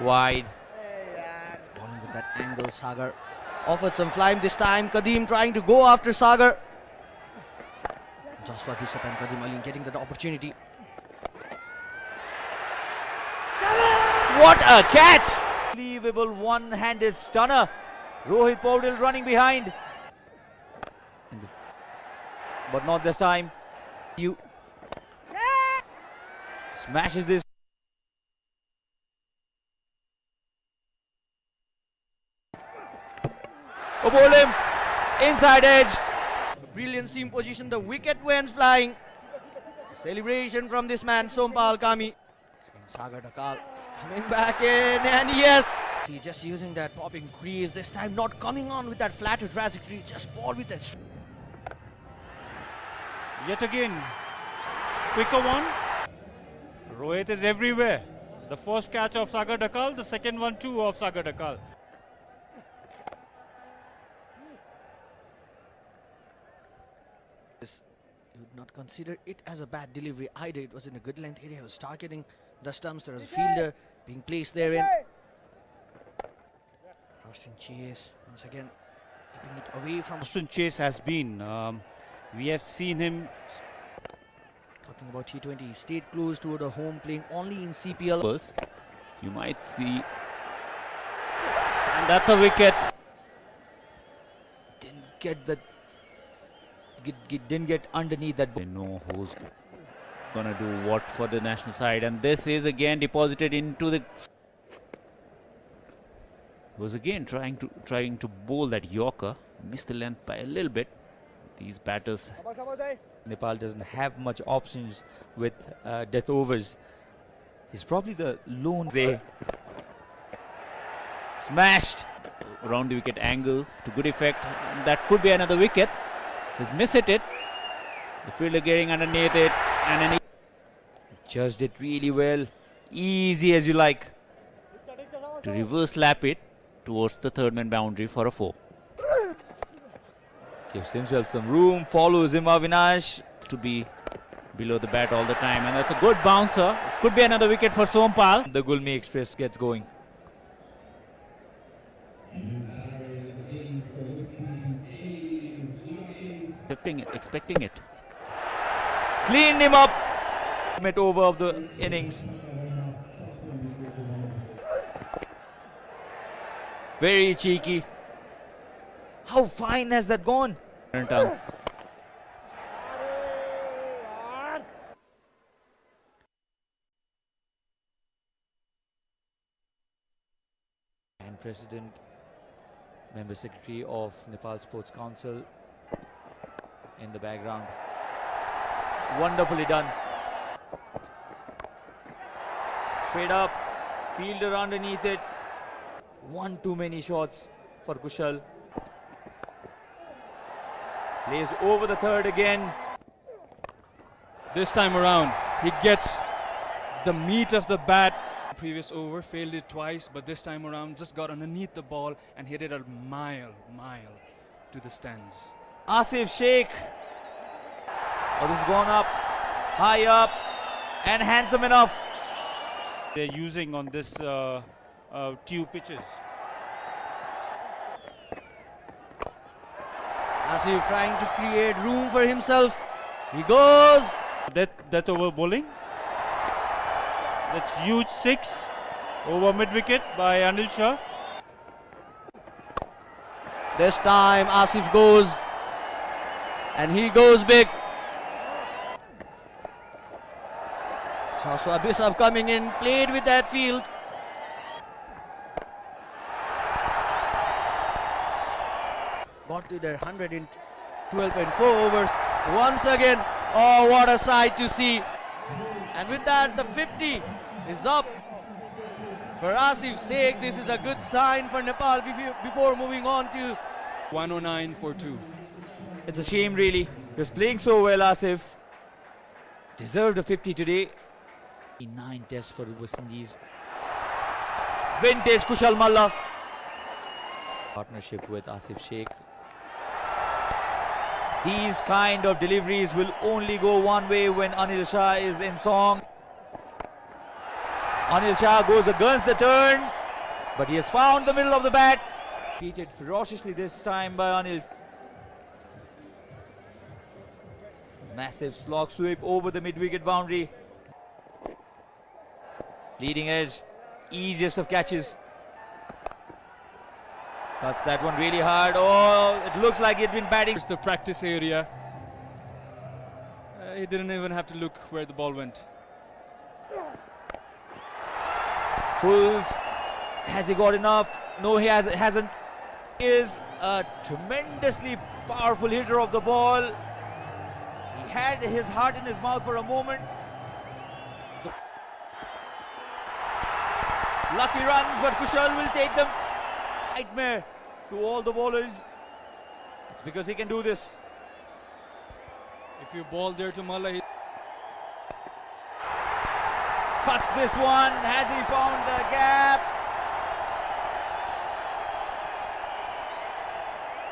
Wide. Bowling with that angle, Sagar offered some flying this time. Kadeem trying to go after Sagar. Joshua Bishop and Kadeem Ali getting that opportunity. What a catch! Unbelievable one-handed stunner. Rohit Paudil running behind. But not this time. You smashes this. Oh, bowled him. Inside edge. Brilliant seam position. The wicket went flying. Celebration from this man, Sompal Kami. Sagar Dakal coming back in, and yes, he just using that popping crease. This time not coming on with that flatter trajectory, just ball with that. Yet again, quicker one. Rohit is everywhere. The first catch of Sagar Dakal, the second one too of Sagar Dakal. You would not consider it as a bad delivery either. It was in a good length area. It was targeting the stumps. There was a fielder being placed therein. Roshan Chase once again keeping it away from. Roshan Chase has been. We have seen him. Talking about T20, he stayed close to the home, playing only in CPL. You might see. And that's a wicket. Didn't get the. Didn't get underneath that. They know who's gonna do what for the national side, and this is again deposited into the. Was again trying to bowl that Yorker, missed the length by a little bit. These batters. Nepal doesn't have much options with death overs. He's probably the lone way. Smashed Around the wicket angle to good effect. That could be another wicket. He's missed it. The fielder getting underneath it, and then judged it really well. Easy as you like. To reverse lap it towards the third man boundary for a 4. Gives himself some room. Follows him, Avinash. To be below the bat all the time, and that's a good bouncer. Could be another wicket for Sompal. The Gulmi Express gets going. Expecting it. Cleaned him up. Over of the innings. Very cheeky. How fine has that gone? And President, Member Secretary of Nepal Sports Council in the background. Wonderfully done. Straight up, fielder underneath it. One too many shots for Kushal. Plays over the third again. This time around, he gets the meat of the bat. Previous over, failed it twice, but this time around just got underneath the ball and hit it a mile to the stands. Asif Sheikh. Oh, this has gone up, high up, and handsome enough. they're using on this tube pitches. Asif trying to create room for himself. He goes. That over bowling. That's huge 6 over mid wicket by Anil Shah. This time Asif goes, and he goes big. Joshua Bishop coming in, played with that field. Got to their 112.4 overs once again. Oh, what a sight to see. And with that, the 50 is up for Asif Sheikh. This is a good sign for Nepal before moving on to 109 for 2. It's a shame, really. He was playing so well, Asif. Deserved a 50 today. 9 tests for the West Indies. Vintage Kushal Malla. Partnership with Asif Sheikh. These kind of deliveries will only go one way when Anil Shah is in song. Anil Shah goes against the turn, but he has found the middle of the bat. Beaten ferociously this time by Anil. Massive slog sweep over the mid-wicket boundary. Leading edge, easiest of catches. Cuts that one really hard. Oh, it looks like he'd been batting. It's the practice area. He didn't even have to look where the ball went. Fulls, has he got enough? No, he hasn't. He is a tremendously powerful hitter of the ball. He had his heart in his mouth for a moment. Lucky runs, but Kushal will take them. Nightmare to all the bowlers. It's because he can do this. If you ball there to Malla, he Cuts this one. Has he found the gap?